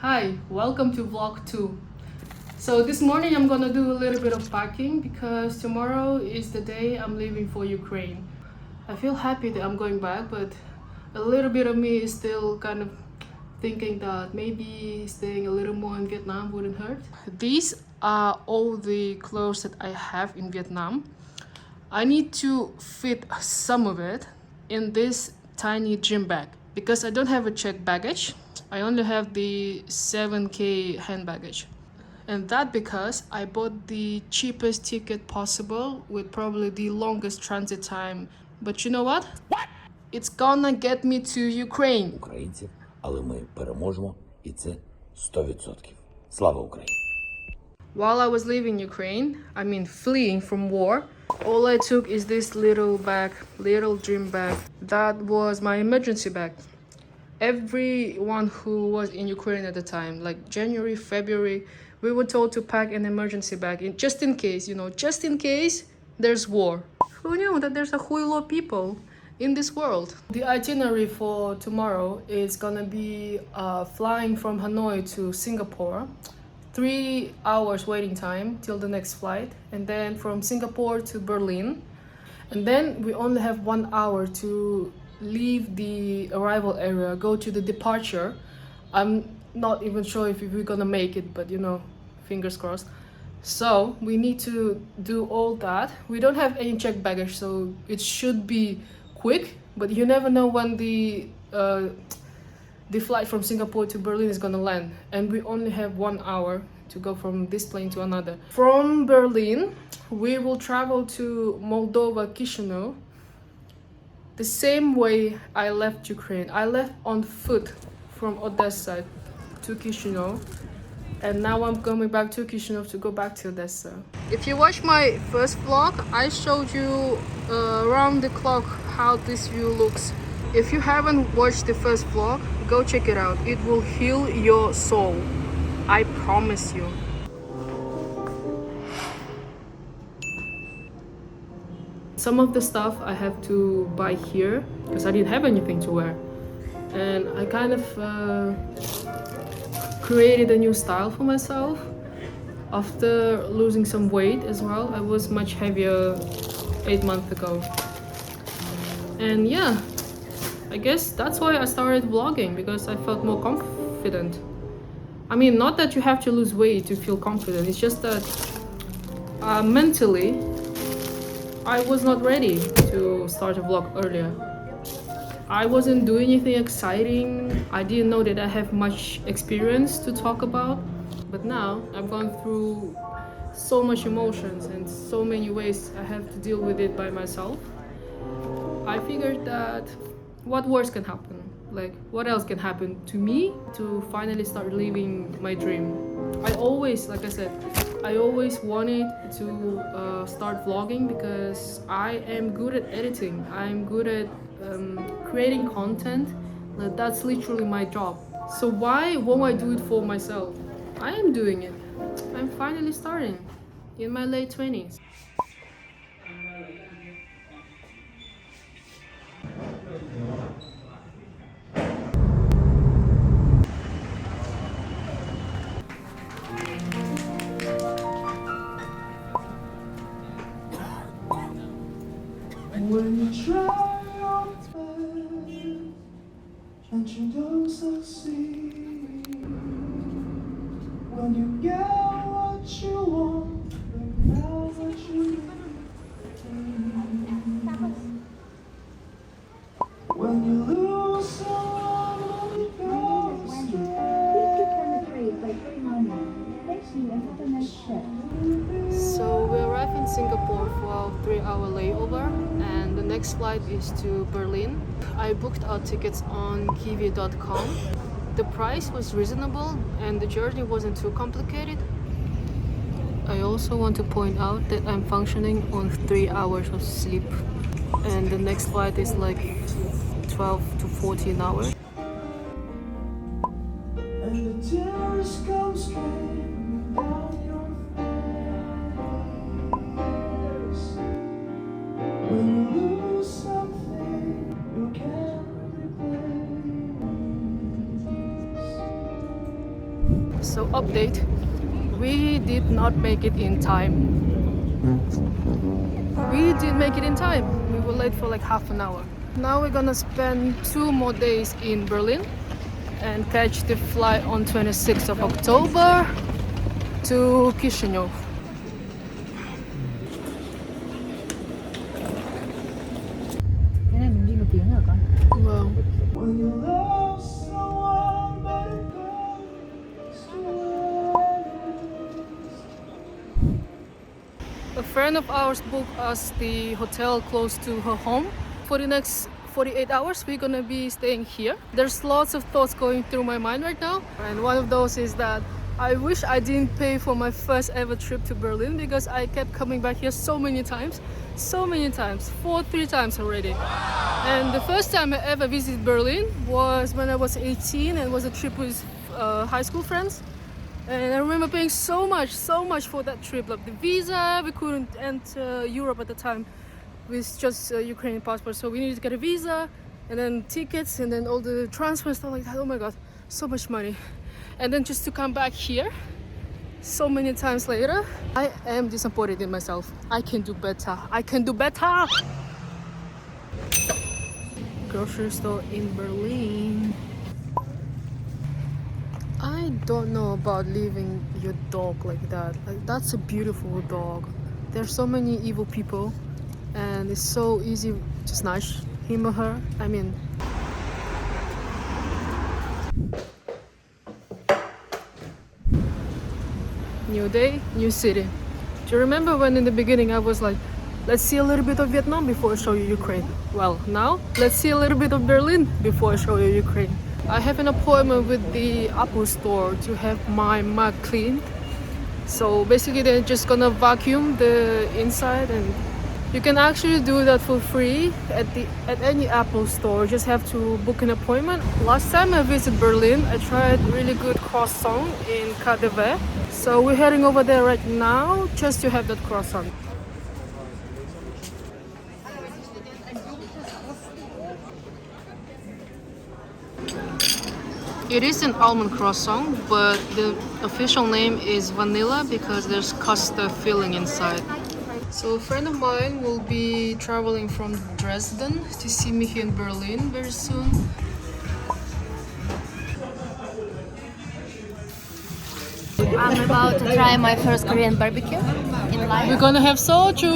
Hi, welcome to vlog 2. So this morning I'm gonna do a little bit of packing because tomorrow is the day I'm leaving for Ukraine. I feel happy that I'm going back, but a little bit of me is still kind of thinking that maybe staying a little more in Vietnam wouldn't hurt. These are all the clothes that I have in Vietnam. I need to fit some of it in this tiny gym bag because I don't have a checked baggage. I only have the 7K hand baggage. And that because I bought the cheapest ticket possible with probably the longest transit time. But you know what? It's gonna get me to Ukraine. Українців, але ми переможемо, і це 100%. Слава Україні! While I was leaving Ukraine, fleeing from war, all I took is this little bag, little gym bag. That was my emergency bag. Everyone who was in Ukraine at the time, like January, February, we were told to pack an emergency bag just in case, just in case there's war. Who knew that there's a whole lot of people in this world? The itinerary for tomorrow is gonna be flying from Hanoi to Singapore, 3 hours waiting time till the next flight, and then from Singapore to Berlin. And then we only have 1 hour to leave the arrival area, go to the departure. I'm not even sure if we're gonna make it, but fingers crossed. So we need to do all that. We don't have any checked baggage, so it should be quick, but you never know when the flight from Singapore to Berlin is gonna land, and we only have 1 hour to go from this plane to another. From Berlin, we will travel to Moldova, Chisinau, the same way I left Ukraine. I left on foot from Odessa to Chisinau, and now I'm coming back to Chisinau to go back to Odessa. If you watch my first vlog, I showed you around the clock how this view looks. If you haven't watched the first vlog, go check it out. It will heal your soul. I promise you. Some of the stuff I have to buy here because I didn't have anything to wear. And I kind of created a new style for myself after losing some weight as well. I was much heavier 8 months ago. And yeah, I guess that's why I started vlogging, because I felt more confident. Not that you have to lose weight to feel confident. It's just that mentally, I was not ready to start a vlog earlier. I wasn't doing anything exciting. I didn't know that I have much experience to talk about. But now I've gone through so much emotions and so many ways I have to deal with it by myself. I figured that what worse can happen? Like, what else can happen to me to finally start living my dream? I always wanted to start vlogging because I am good at editing. I'm good at creating content. That's literally my job. So why won't I do it for myself? I am doing it. I'm finally starting in my late 20s. When you try your best and you don't succeed, when you get what you want but not what you need, when you lose someone you go So we arrived in Singapore for a 3-hour layover, and the next flight is to Berlin. I booked our tickets on kiwi.com. The price was reasonable and the journey wasn't too complicated. I also want to point out that I'm functioning on 3 hours of sleep, and the next flight is like 12 to 14 hours. and the tears come streaming down your face. When you lose something you can't replace, So update, we did not make it in time. We did make it in time. We were late for like half an hour. Now we're gonna spend 2 more days in Berlin and catch the flight on 26th of October to Chisinau. Cái này mình đi một tiếng hả con? Wow. When you love someone, but it goes to waste. A friend of ours booked us the hotel close to her home. For the next 48 hours, we're gonna be staying here. There's lots of thoughts going through my mind right now. And one of those is that I wish I didn't pay for my first ever trip to Berlin because I kept coming back here so many times, 3 times already. And the first time I ever visited Berlin was when I was 18 and it was a trip with high school friends. And I remember paying so much for that trip. Like the visa, we couldn't enter Europe at the time with just Ukrainian passport, so we needed to get a visa and then tickets and then all the transfer stuff like that. Oh my god, so much money. And then just to come back here so many times later, I am disappointed in myself. I can do better. I can do better. Grocery store in Berlin. I don't know about leaving your dog like that. Like, that's a beautiful dog. There's so many evil people and it's so easy to snatch him or her. I mean, new day, new city. Do you remember when in the beginning I was like, let's see a little bit of Vietnam before I show you Ukraine? Well, now let's see a little bit of Berlin before I show you Ukraine. I have an appointment with the Apple store to have my mug cleaned. So basically they're just gonna vacuum the inside, and you can actually do that for free at any Apple store. You just have to book an appointment. Last time I visited Berlin, I tried really good croissant in KaDeWe. So we're heading over there right now just to have that croissant. It is an almond croissant, but the official name is vanilla because there's custard filling inside. So a friend of mine will be traveling from Dresden to see me here in Berlin very soon. I'm about to try my first Korean barbecue in life. We're gonna have soju!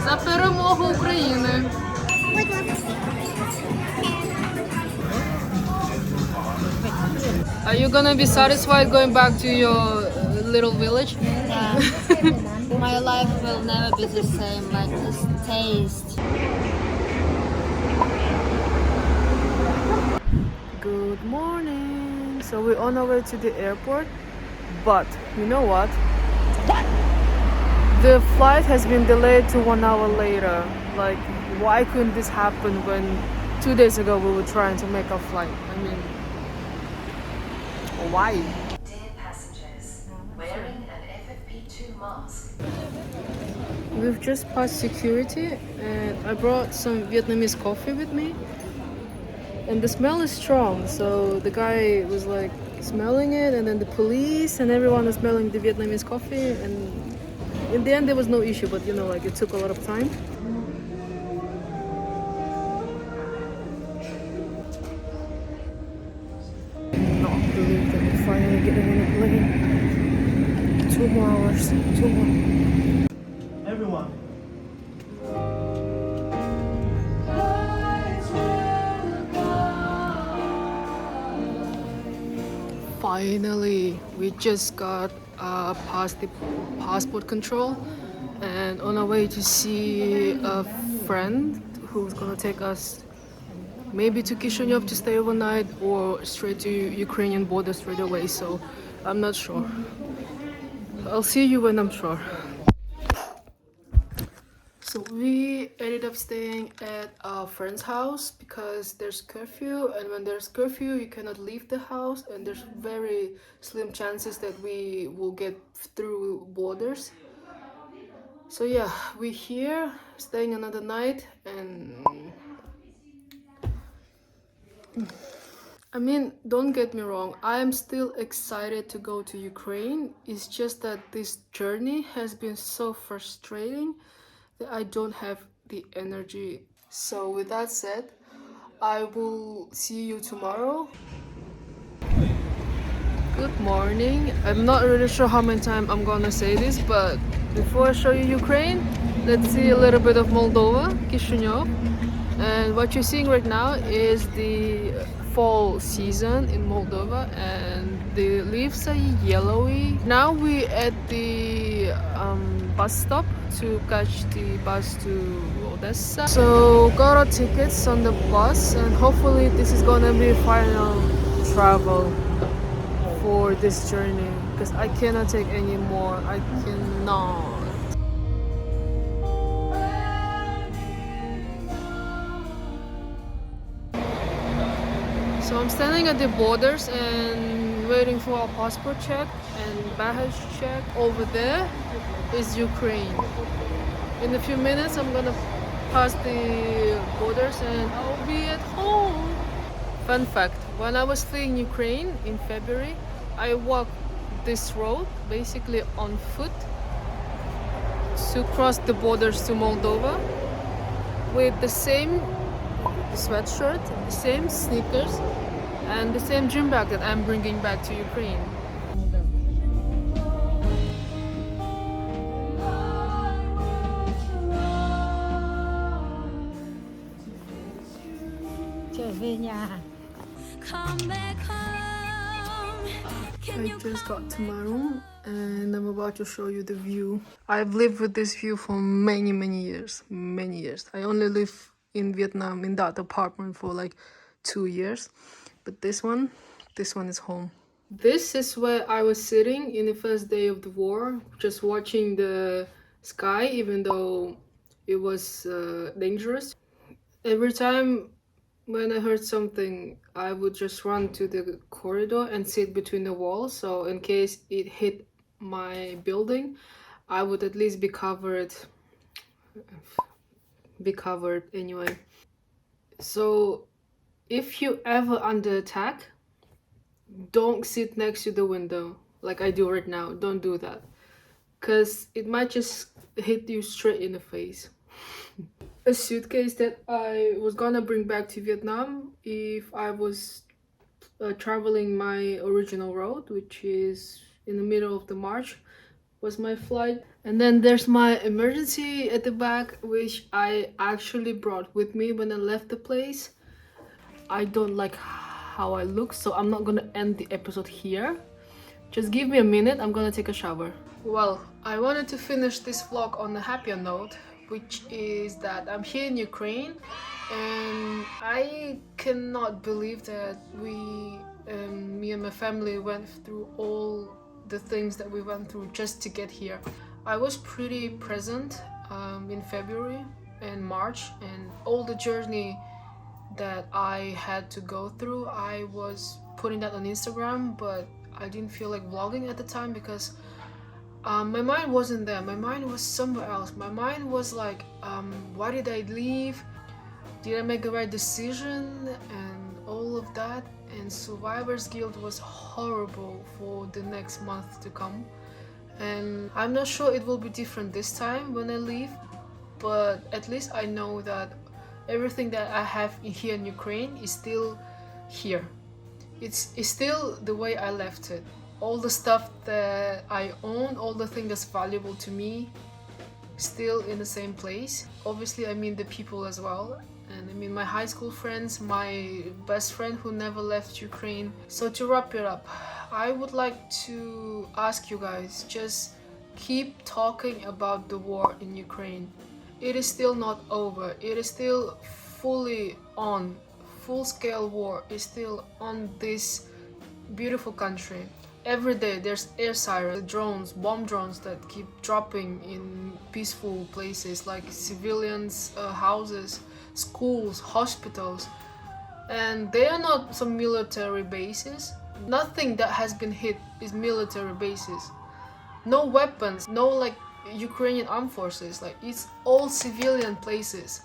За перемогу України! Are you gonna be satisfied going back to your little village? Yeah. My life will never be the same, like this taste. Good morning! So we're on our way to the airport, but you know what? The flight has been delayed to 1 hour later. Like, why couldn't this happen when 2 days ago we were trying to make our flight? I mean, why? Dear passengers, wearing an FFP2 mask. We've just passed security and I brought some Vietnamese coffee with me. And the smell is strong, so the guy was like smelling it, and then the police and everyone was smelling the Vietnamese coffee, and in the end there was no issue, but you know, like it took a lot of time. Not believe that we're finally getting on a plane. 2 more hours, 2 more. Everyone. Finally, we just got past the passport control and on our way to see a friend who's gonna take us maybe to Chisinau to stay overnight or straight to Ukrainian border straight away. So I'm not sure. I'll see you when I'm sure. So we ended up staying at a friend's house because there's curfew, and when there's curfew you cannot leave the house, and there's very slim chances that we will get through borders. So yeah, we're here staying another night, and I mean, don't get me wrong, I am still excited to go to Ukraine. It's just that this journey has been so frustrating that I don't have the energy. So with that said, I will see you tomorrow. Good morning. I'm not really sure how many times I'm gonna say this, but before I show you Ukraine, let's see a little bit of Moldova, Chisinau. And what you're seeing right now is the fall season in Moldova, and the leaves are yellowy. Now we're at the bus stop to catch the bus to Odessa. So got our tickets on the bus, and hopefully this is gonna be final travel for this journey, because I cannot take any more. I cannot. So I'm standing at the borders and waiting for a passport check and baggage check. Over there is Ukraine. In a few minutes I'm gonna pass the borders and I'll be at home. Fun fact, when I was fleeing Ukraine in February, I walked this road basically on foot to cross the borders to Moldova with the same sweatshirt, same sneakers, and the same gym bag that I'm bringing back to Ukraine. I just got to my room and I'm about to show you the view. I've lived with this view for many years. I only live in Vietnam in that apartment for like 2 years, but this one is home. This is where I was sitting in the first day of the war, just watching the sky, even though it was dangerous. Every time when I heard something, I would just run to the corridor and sit between the walls. So in case it hit my building, I would at least be covered anyway. So if you ever under attack, don't sit next to the window like I do right now. Don't do that, because it might just hit you straight in the face. A suitcase that I was gonna bring back to Vietnam if I was traveling my original route, which is in the middle of the March, was my flight. And then there's my emergency at the back, which I actually brought with me when I left the place. I don't like how I look, so I'm not gonna end the episode here. Just give me a minute, I'm gonna take a shower. Well, I wanted to finish this vlog on a happier note, which is that I'm here in Ukraine, and I cannot believe that me and my family went through all the things that we went through just to get here. I was pretty present in February and March, and all the journey that I had to go through, I was putting that on Instagram, but I didn't feel like vlogging at the time because my mind wasn't there. My mind was somewhere else. My mind was like, why did I leave? Did I make the right decision? And all of that. And survivor's guilt was horrible for the next month to come. And I'm not sure it will be different this time when I leave, but at least I know that everything that I have here in Ukraine is still here. It's still the way I left it. All the stuff that I own, all the things that's valuable to me, still in the same place. Obviously, I mean the people as well. And I mean my high school friends, my best friend who never left Ukraine. So to wrap it up, I would like to ask you guys, just keep talking about the war in Ukraine. It is still not over. It is still fully on. Full-scale war is still on this beautiful country. Every day there's air sirens, drones, bomb drones that keep dropping in peaceful places like civilians' houses, schools, hospitals. And they are not some military bases. Nothing that has been hit is military bases. No weapons, no like Ukrainian armed forces. Like, it's all civilian places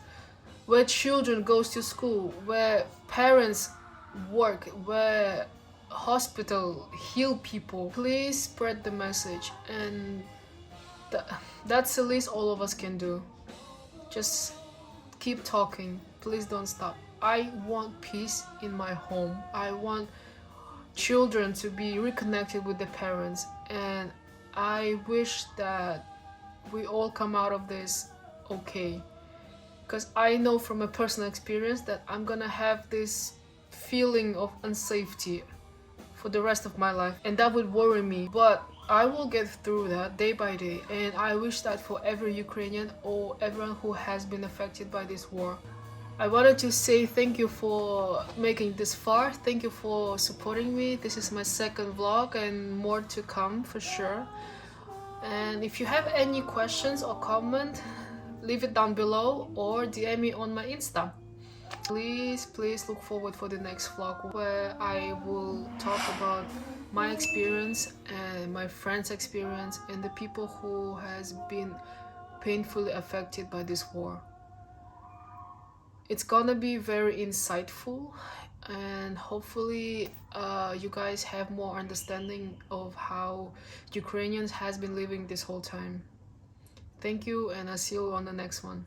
where children goes to school, where parents work, where hospital heal people. Please spread the message, and that's the least all of us can do. Just keep talking. Please don't stop. I want peace in my home. I want children to be reconnected with their parents, and I wish that we all come out of this okay. Because I know from a personal experience that I'm gonna have this feeling of unsafety for the rest of my life, and that would worry me. But I will get through that day by day, and I wish that for every Ukrainian or everyone who has been affected by this war. I wanted to say thank you for making this far. Thank you for supporting me. This is my second vlog, and more to come for sure. And if you have any questions or comment, leave it down below or DM me on my Insta. Please look forward for the next vlog, where I will talk about my experience and my friends' experience and the people who has been painfully affected by this war. It's gonna be very insightful, and hopefully you guys have more understanding of how Ukrainians has been living this whole time. Thank you, and I'll see you on the next one.